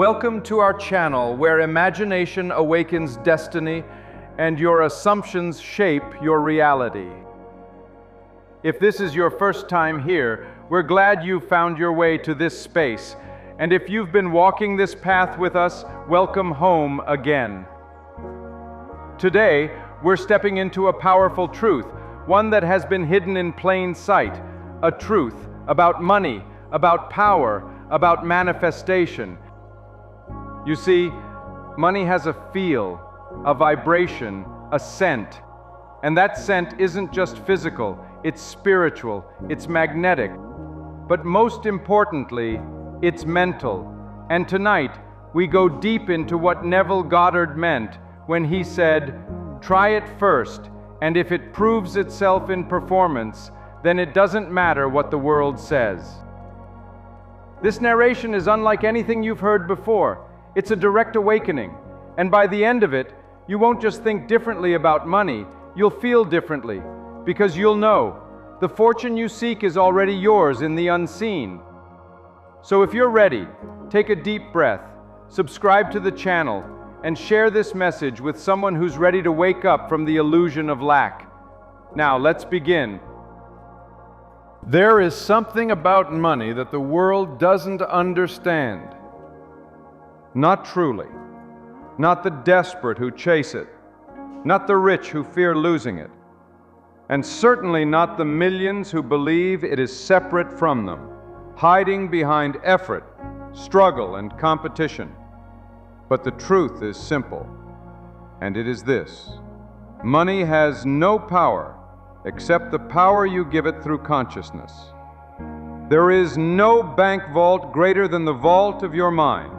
Welcome to our channel where imagination awakens destiny and your assumptions shape your reality. If this is your first time here, we're glad you found your way to this space. And if you've been walking this path with us, welcome home again. Today, we're stepping into a powerful truth, one that has been hidden in plain sight, a truth about money, about power, about manifestation. You see, money has a feel, a vibration, a scent. And that scent isn't just physical, it's spiritual, it's magnetic. But most importantly, it's mental. And tonight, we go deep into what Neville Goddard meant when he said, "Try it first, and if it proves itself in performance, then it doesn't matter what the world says." This narration is unlike anything you've heard before. It's a direct awakening, and by the end of it, you won't just think differently about money, you'll feel differently, because you'll know the fortune you seek is already yours in the unseen. So if you're ready, take a deep breath, subscribe to the channel, and share this message with someone who's ready to wake up from the illusion of lack. Now, let's begin. There is something about money that the world doesn't understand. Not truly. Not the desperate who chase it. Not the rich who fear losing it. And certainly not the millions who believe it is separate from them, hiding behind effort, struggle, and competition. But the truth is simple, and it is this: money has no power except the power you give it through consciousness. There is no bank vault greater than the vault of your mind.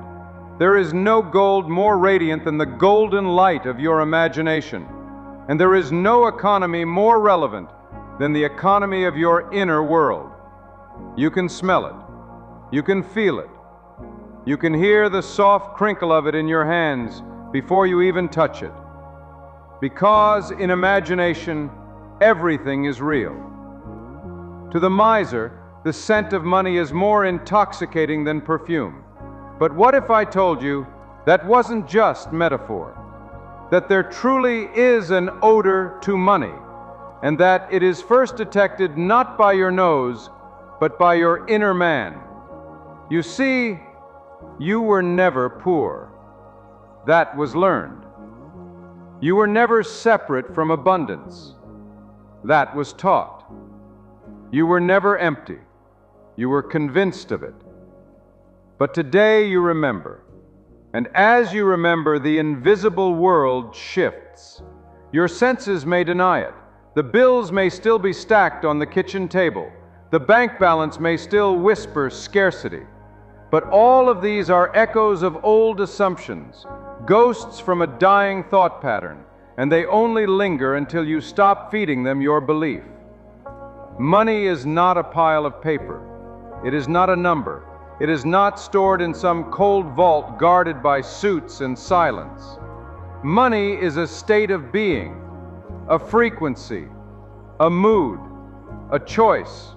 There is no gold more radiant than the golden light of your imagination. And there is no economy more relevant than the economy of your inner world. You can smell it. You can feel it. You can hear the soft crinkle of it in your hands before you even touch it. Because in imagination, everything is real. To the miser, the scent of money is more intoxicating than perfume. But what if I told you that wasn't just metaphor? That there truly is an odor to money, and that it is first detected not by your nose, but by your inner man. You see, you were never poor. That was learned. You were never separate from abundance. That was taught. You were never empty. You were convinced of it. But today you remember, and as you remember, the invisible world shifts. Your senses may deny it. The bills may still be stacked on the kitchen table. The bank balance may still whisper scarcity. But all of these are echoes of old assumptions, ghosts from a dying thought pattern, and they only linger until you stop feeding them your belief. Money is not a pile of paper. It is not a number. It is not stored in some cold vault guarded by suits and silence. Money is a state of being, a frequency, a mood, a choice.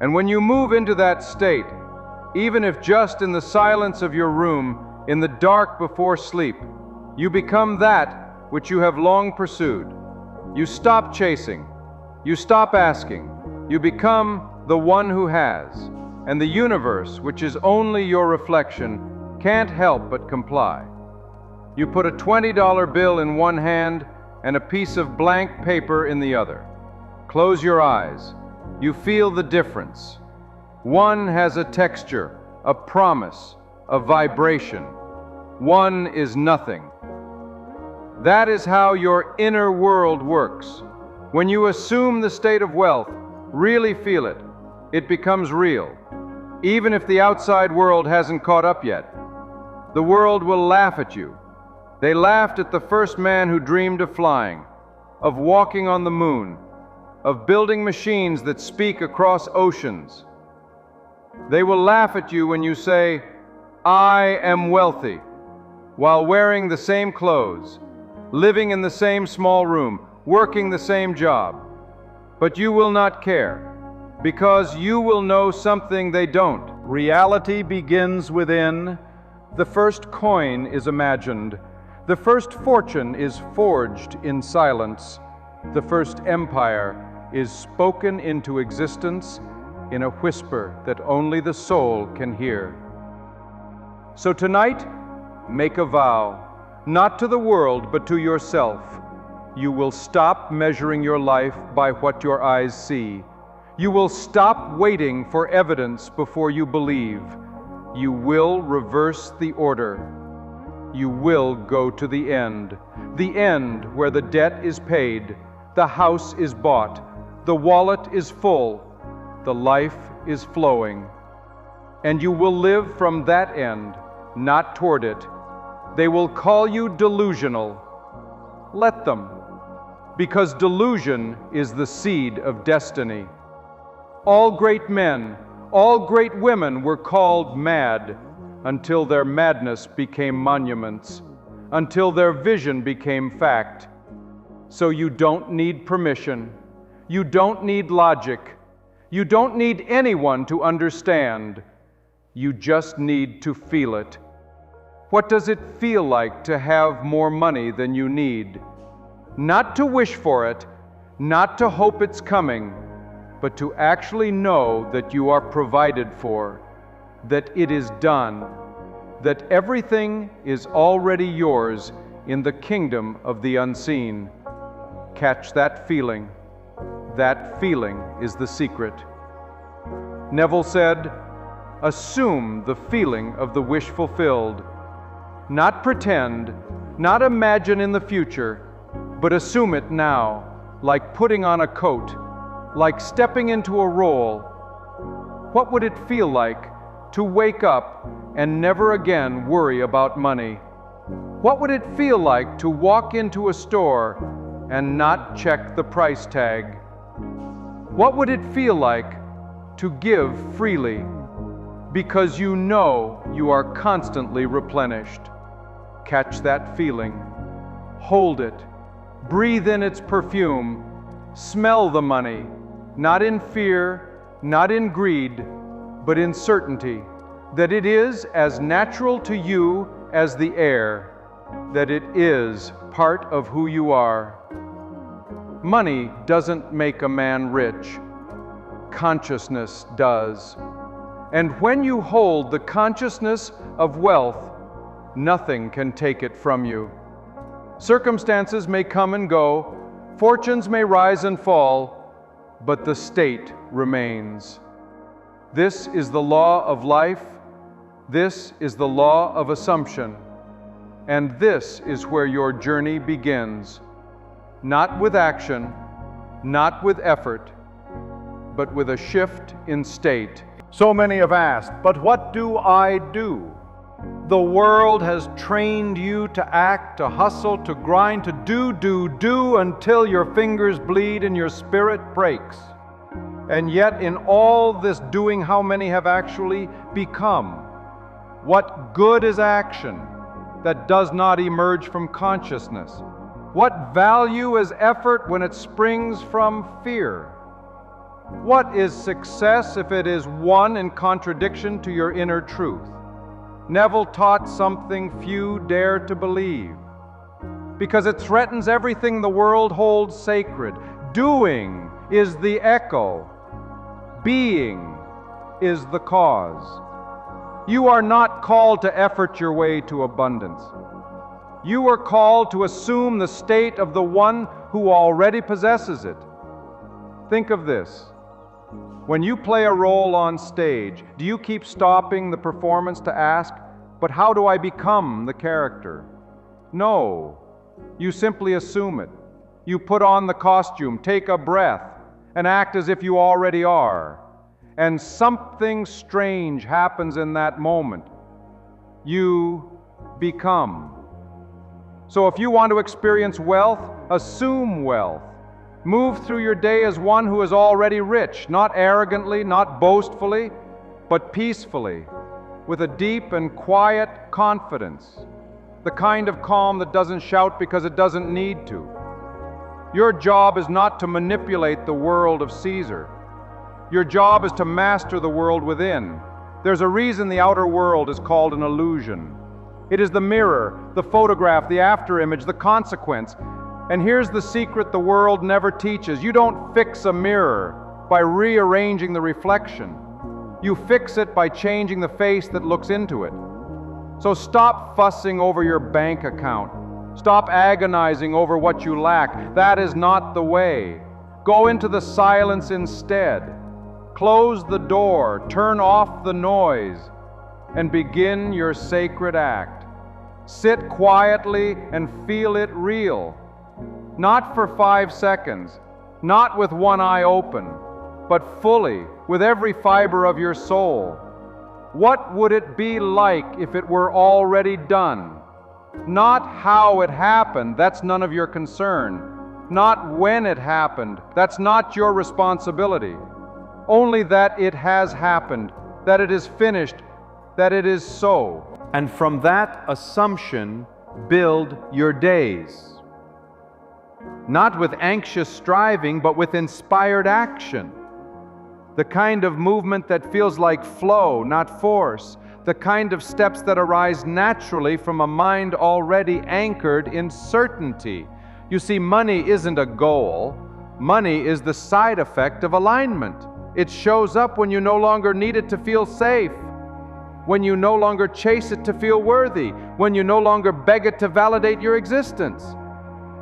And when you move into that state, even if just in the silence of your room, in the dark before sleep, you become that which you have long pursued. You stop chasing. You stop asking. You become the one who has. And the universe, which is only your reflection, can't help but comply. You put a $20 bill in one hand and a piece of blank paper in the other. Close your eyes. You feel the difference. One has a texture, a promise, a vibration. One is nothing. That is how your inner world works. When you assume the state of wealth, really feel it, it becomes real. Even if the outside world hasn't caught up yet, the world will laugh at you. They laughed at the first man who dreamed of flying, of walking on the moon, of building machines that speak across oceans. They will laugh at you when you say, "I am wealthy," while wearing the same clothes, living in the same small room, working the same job. But you will not care, because you will know something they don't. Reality begins within. The first coin is imagined. The first fortune is forged in silence. The first empire is spoken into existence in a whisper that only the soul can hear. So tonight, make a vow, not to the world, but to yourself. You will stop measuring your life by what your eyes see. You will stop waiting for evidence before you believe. You will reverse the order. You will go to the end where the debt is paid, the house is bought, the wallet is full, the life is flowing. And you will live from that end, not toward it. They will call you delusional. Let them, because delusion is the seed of destiny. All great men, all great women were called mad until their madness became monuments, until their vision became fact. So you don't need permission. You don't need logic. You don't need anyone to understand. You just need to feel it. What does it feel like to have more money than you need? Not to wish for it, not to hope it's coming, but to actually know that you are provided for, that it is done, that everything is already yours in the kingdom of the unseen. Catch that feeling. That feeling is the secret. Neville said, assume the feeling of the wish fulfilled. Not pretend, not imagine in the future, but assume it now, like putting on a coat, like stepping into a role. What would it feel like to wake up and never again worry about money? What would it feel like to walk into a store and not check the price tag? What would it feel like to give freely because you know you are constantly replenished? Catch that feeling. Hold it. Breathe in its perfume. Smell the money, not in fear, not in greed, but in certainty that it is as natural to you as the air, that it is part of who you are. Money doesn't make a man rich. Consciousness does. And when you hold the consciousness of wealth, nothing can take it from you. Circumstances may come and go, fortunes may rise and fall, but the state remains. This is the law of life. This is the law of assumption. And this is where your journey begins. Not with action, not with effort, but with a shift in state. So many have asked, but what do I do? The world has trained you to act, to hustle, to grind, to do until your fingers bleed and your spirit breaks. And yet in all this doing, how many have actually become? What good is action that does not emerge from consciousness? What value is effort when it springs from fear? What is success if it is one in contradiction to your inner truth? Neville taught something few dare to believe, because it threatens everything the world holds sacred. Doing is the echo. Being is the cause. You are not called to effort your way to abundance. You are called to assume the state of the one who already possesses it. Think of this. When you play a role on stage, do you keep stopping the performance to ask, but how do I become the character? No. You simply assume it. You put on the costume, take a breath, and act as if you already are. And something strange happens in that moment. You become. So if you want to experience wealth, assume wealth. Move through your day as one who is already rich, not arrogantly, not boastfully, but peacefully, with a deep and quiet confidence, the kind of calm that doesn't shout because it doesn't need to. Your job is not to manipulate the world of Caesar. Your job is to master the world within. There's a reason the outer world is called an illusion. It is the mirror, the photograph, the afterimage, the consequence. And here's the secret the world never teaches. You don't fix a mirror by rearranging the reflection. You fix it by changing the face that looks into it. So stop fussing over your bank account. Stop agonizing over what you lack. That is not the way. Go into the silence instead. Close the door, turn off the noise, and begin your sacred act. Sit quietly and feel it real. Not for 5 seconds, not with one eye open, but fully, with every fiber of your soul. What would it be like if it were already done? Not how it happened, that's none of your concern. Not when it happened, that's not your responsibility. Only that it has happened, that it is finished, that it is so. And from that assumption, build your days. Not with anxious striving, but with inspired action. The kind of movement that feels like flow, not force. The kind of steps that arise naturally from a mind already anchored in certainty. You see, money isn't a goal. Money is the side effect of alignment. It shows up when you no longer need it to feel safe, when you no longer chase it to feel worthy, when you no longer beg it to validate your existence.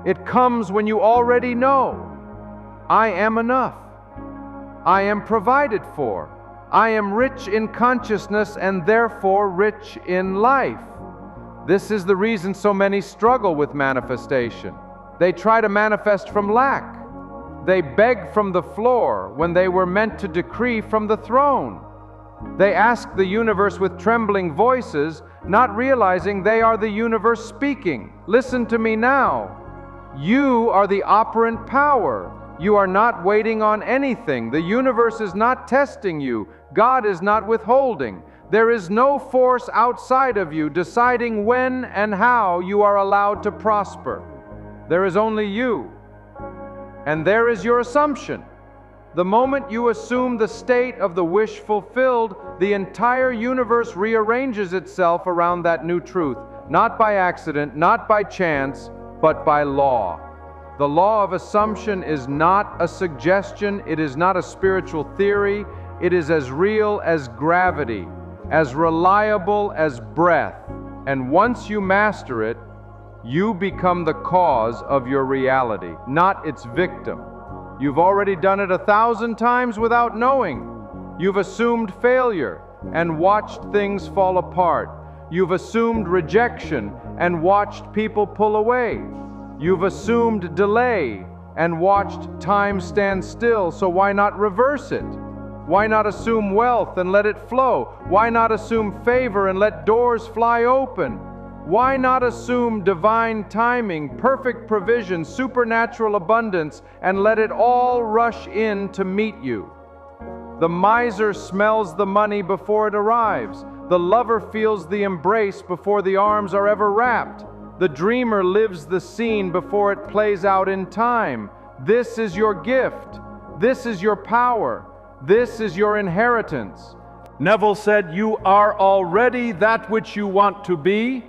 It comes when you already know, I am enough. I am provided for. I am rich in consciousness and therefore rich in life. This is the reason so many struggle with manifestation. They try to manifest from lack. They beg from the floor when they were meant to decree from the throne. They ask the universe with trembling voices, not realizing they are the universe speaking. Listen to me now. You are the operant power. You are not waiting on anything. The universe is not testing you. God is not withholding. There is no force outside of you deciding when and how you are allowed to prosper. There is only you. And there is your assumption. The moment you assume the state of the wish fulfilled, the entire universe rearranges itself around that new truth, not by accident, not by chance, but by law. The law of assumption is not a suggestion, it is not a spiritual theory, it is as real as gravity, as reliable as breath. And once you master it, you become the cause of your reality, not its victim. You've already done it 1,000 times without knowing. You've assumed failure and watched things fall apart. You've assumed rejection and watched people pull away. You've assumed delay and watched time stand still, so why not reverse it? Why not assume wealth and let it flow? Why not assume favor and let doors fly open? Why not assume divine timing, perfect provision, supernatural abundance, and let it all rush in to meet you? The miser smells the money before it arrives. The lover feels the embrace before the arms are ever wrapped. The dreamer lives the scene before it plays out in time. This is your gift. This is your power. This is your inheritance. Neville said, "You are already that which you want to be,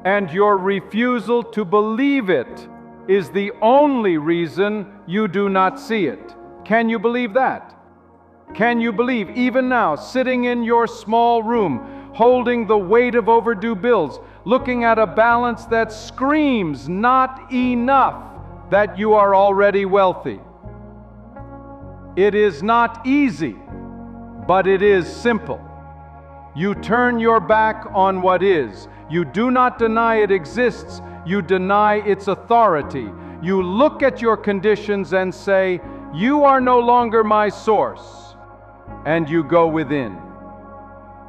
and your refusal to believe it is the only reason you do not see it." Can you believe that? Can you believe, even now, sitting in your small room, holding the weight of overdue bills, looking at a balance that screams not enough, that you are already wealthy? It is not easy, but it is simple. You turn your back on what is. You do not deny it exists. You deny its authority. You look at your conditions and say, "You are no longer my source," and you go within.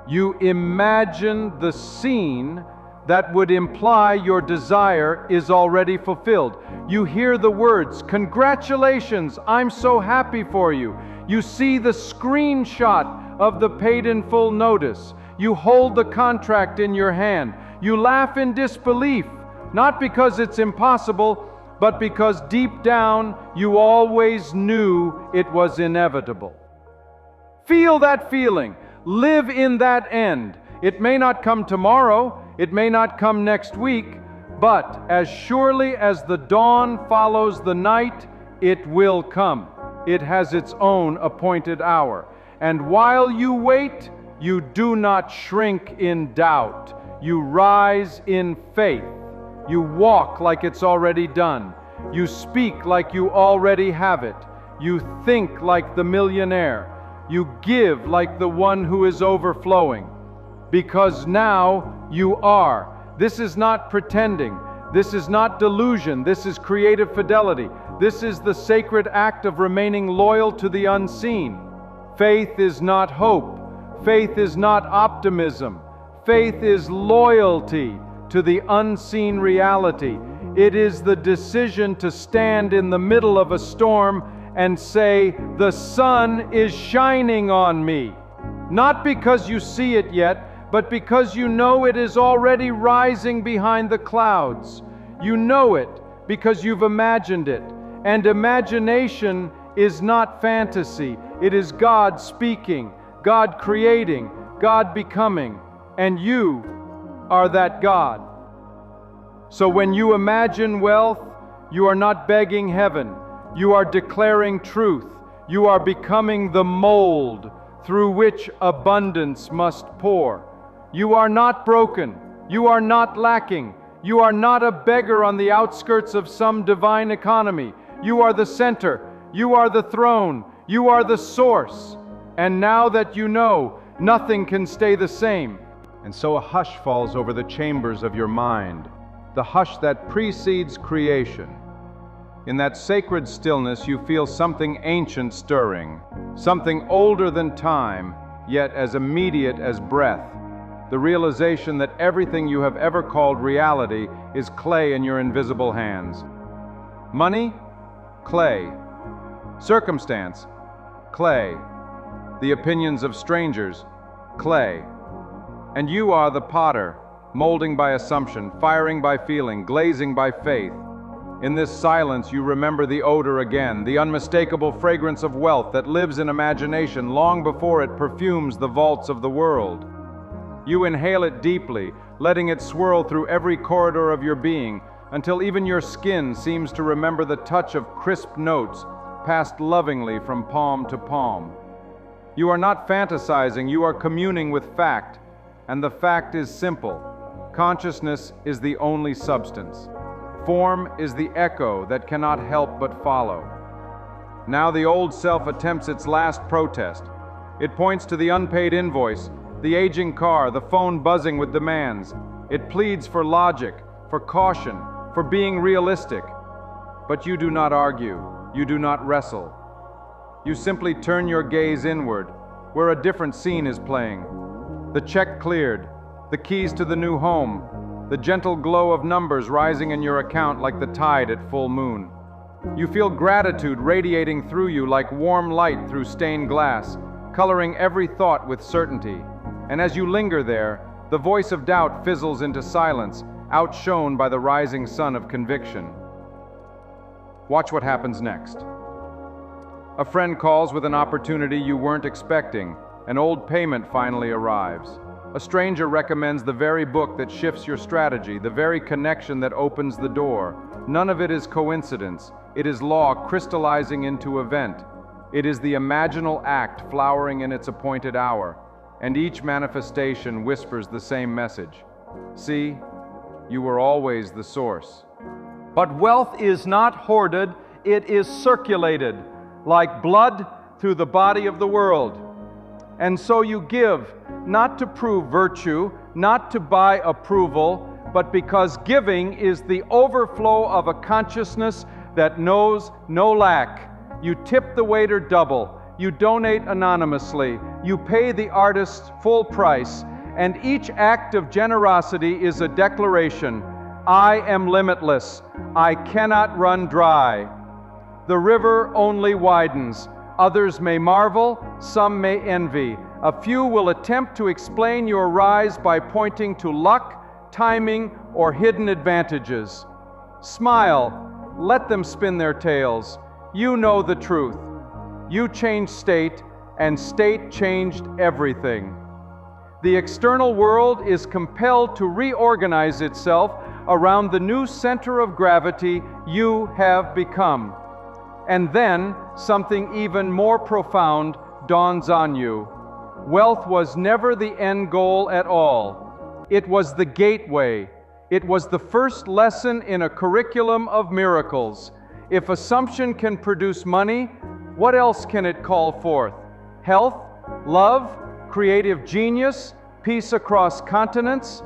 You imagine the scene that would imply your desire is already fulfilled. You hear the words, "Congratulations, I'm so happy for you." You see the screenshot of the paid in full notice. You hold the contract in your hand. You laugh in disbelief, not because it's impossible, but because deep down you always knew it was inevitable. Feel that feeling. Live in that end. It may not come tomorrow. It may not come next week, but as surely as the dawn follows the night, it will come. It has its own appointed hour. And while you wait, you do not shrink in doubt. You rise in faith. You walk like it's already done. You speak like you already have it. You think like the millionaire. You give like the one who is overflowing. Because now you are. This is not pretending. This is not delusion. This is creative fidelity. This is the sacred act of remaining loyal to the unseen. Faith is not hope. Faith is not optimism. Faith is loyalty to the unseen reality. It is the decision to stand in the middle of a storm and say, "The sun is shining on me." Not because you see it yet, but because you know it is already rising behind the clouds. You know it because you've imagined it. And imagination is not fantasy. It is God speaking, God creating, God becoming. And you are that God. So when you imagine wealth, you are not begging heaven. You are declaring truth. You are becoming the mold through which abundance must pour. You are not broken. You are not lacking. You are not a beggar on the outskirts of some divine economy. You are the center. You are the throne. You are the source. And now that you know, nothing can stay the same. And so a hush falls over the chambers of your mind, the hush that precedes creation. In that sacred stillness, you feel something ancient stirring, something older than time, yet as immediate as breath. The realization that everything you have ever called reality is clay in your invisible hands. Money? Clay. Circumstance? Clay. The opinions of strangers? Clay. And you are the potter, molding by assumption, firing by feeling, glazing by faith. In this silence, you remember the odor again, the unmistakable fragrance of wealth that lives in imagination long before it perfumes the vaults of the world. You inhale it deeply, letting it swirl through every corridor of your being, until even your skin seems to remember the touch of crisp notes passed lovingly from palm to palm. You are not fantasizing, you are communing with fact, and the fact is simple. Consciousness is the only substance. Form is the echo that cannot help but follow. Now the old self attempts its last protest. It points to the unpaid invoice, the aging car, the phone buzzing with demands. It pleads for logic, for caution, for being realistic. But you do not argue. You do not wrestle. You simply turn your gaze inward, where a different scene is playing. The check cleared, the keys to the new home, the gentle glow of numbers rising in your account like the tide at full moon. You feel gratitude radiating through you like warm light through stained glass, coloring every thought with certainty. And as you linger there, the voice of doubt fizzles into silence, outshone by the rising sun of conviction. Watch what happens next. A friend calls with an opportunity you weren't expecting. An old payment finally arrives. A stranger recommends the very book that shifts your strategy, the very connection that opens the door. None of it is coincidence. It is law crystallizing into event. It is the imaginal act flowering in its appointed hour. And each manifestation whispers the same message. See, you were always the source. But wealth is not hoarded, it is circulated, like blood through the body of the world. And so you give, not to prove virtue, not to buy approval, but because giving is the overflow of a consciousness that knows no lack. You tip the waiter double, you donate anonymously, you pay the artist full price, and each act of generosity is a declaration: I am limitless, I cannot run dry. The river only widens. Others may marvel, some may envy. A few will attempt to explain your rise by pointing to luck, timing, or hidden advantages. Smile, let them spin their tales. You know the truth. You changed state, and state changed everything. The external world is compelled to reorganize itself around the new center of gravity you have become. And then something even more profound dawns on you. Wealth was never the end goal at all. It was the gateway. It was the first lesson in a curriculum of miracles. If assumption can produce money, what else can it call forth? Health, love, creative genius, peace across continents?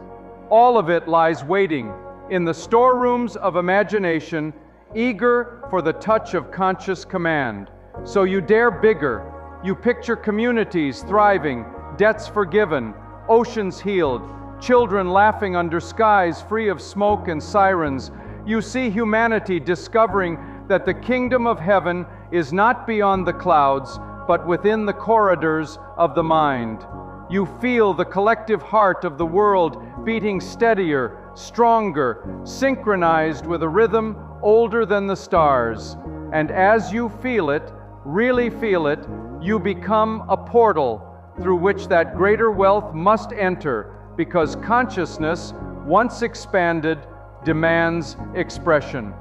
All of it lies waiting in the storerooms of imagination, eager for the touch of conscious command. So you dare bigger. You picture communities thriving, debts forgiven, oceans healed, children laughing under skies free of smoke and sirens. You see humanity discovering that the kingdom of heaven is not beyond the clouds, but within the corridors of the mind. You feel the collective heart of the world beating steadier, stronger, synchronized with a rhythm older than the stars. And as you feel it, really feel it, you become a portal through which that greater wealth must enter, because consciousness, once expanded, demands expression.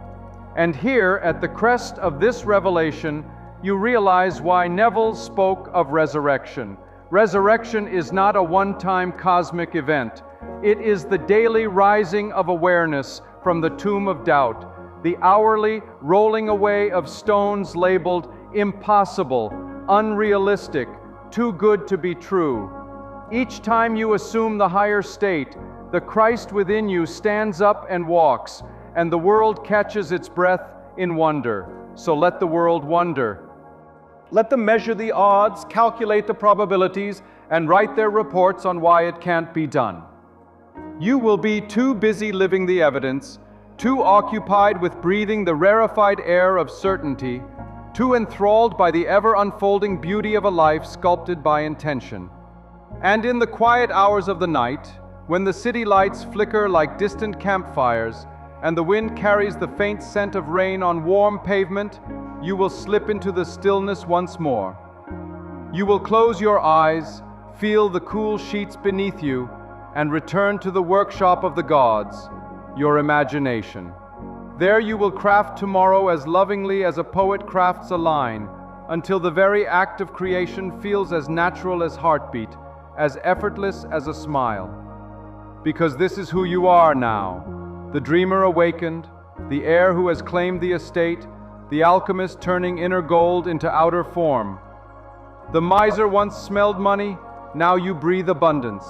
And here, at the crest of this revelation, you realize why Neville spoke of resurrection. Resurrection is not a one-time cosmic event. It is the daily rising of awareness from the tomb of doubt, the hourly rolling away of stones labeled impossible, unrealistic, too good to be true. Each time you assume the higher state, the Christ within you stands up and walks, and the world catches its breath in wonder. So let the world wonder. Let them measure the odds, calculate the probabilities, and write their reports on why it can't be done. You will be too busy living the evidence, too occupied with breathing the rarefied air of certainty, too enthralled by the ever-unfolding beauty of a life sculpted by intention. And in the quiet hours of the night, when the city lights flicker like distant campfires, and the wind carries the faint scent of rain on warm pavement, you will slip into the stillness once more. You will close your eyes, feel the cool sheets beneath you, and return to the workshop of the gods, your imagination. There you will craft tomorrow as lovingly as a poet crafts a line, until the very act of creation feels as natural as heartbeat, as effortless as a smile. Because this is who you are now, the dreamer awakened, the heir who has claimed the estate, the alchemist turning inner gold into outer form. The miser once smelled money, now you breathe abundance.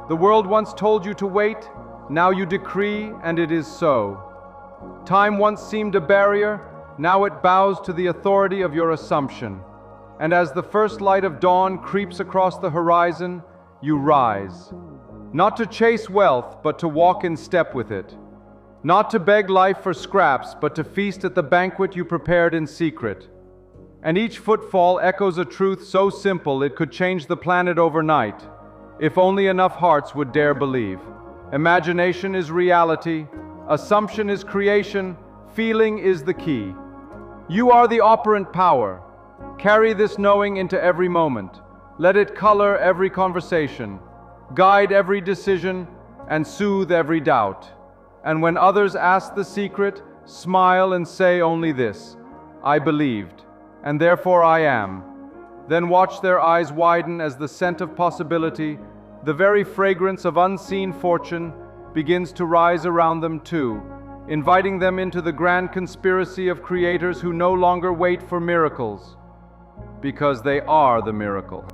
The world once told you to wait, now you decree, and it is so. Time once seemed a barrier, now it bows to the authority of your assumption. And as the first light of dawn creeps across the horizon, you rise. Not to chase wealth, but to walk in step with it. Not to beg life for scraps, but to feast at the banquet you prepared in secret. And each footfall echoes a truth so simple it could change the planet overnight, if only enough hearts would dare believe. Imagination is reality, assumption is creation, feeling is the key. You are the operant power. Carry this knowing into every moment. Let it color every conversation, guide every decision, and soothe every doubt. And when others ask the secret, smile and say only this: I believed, and therefore I am. Then watch their eyes widen as the scent of possibility, the very fragrance of unseen fortune, begins to rise around them too, inviting them into the grand conspiracy of creators who no longer wait for miracles, because they are the miracle.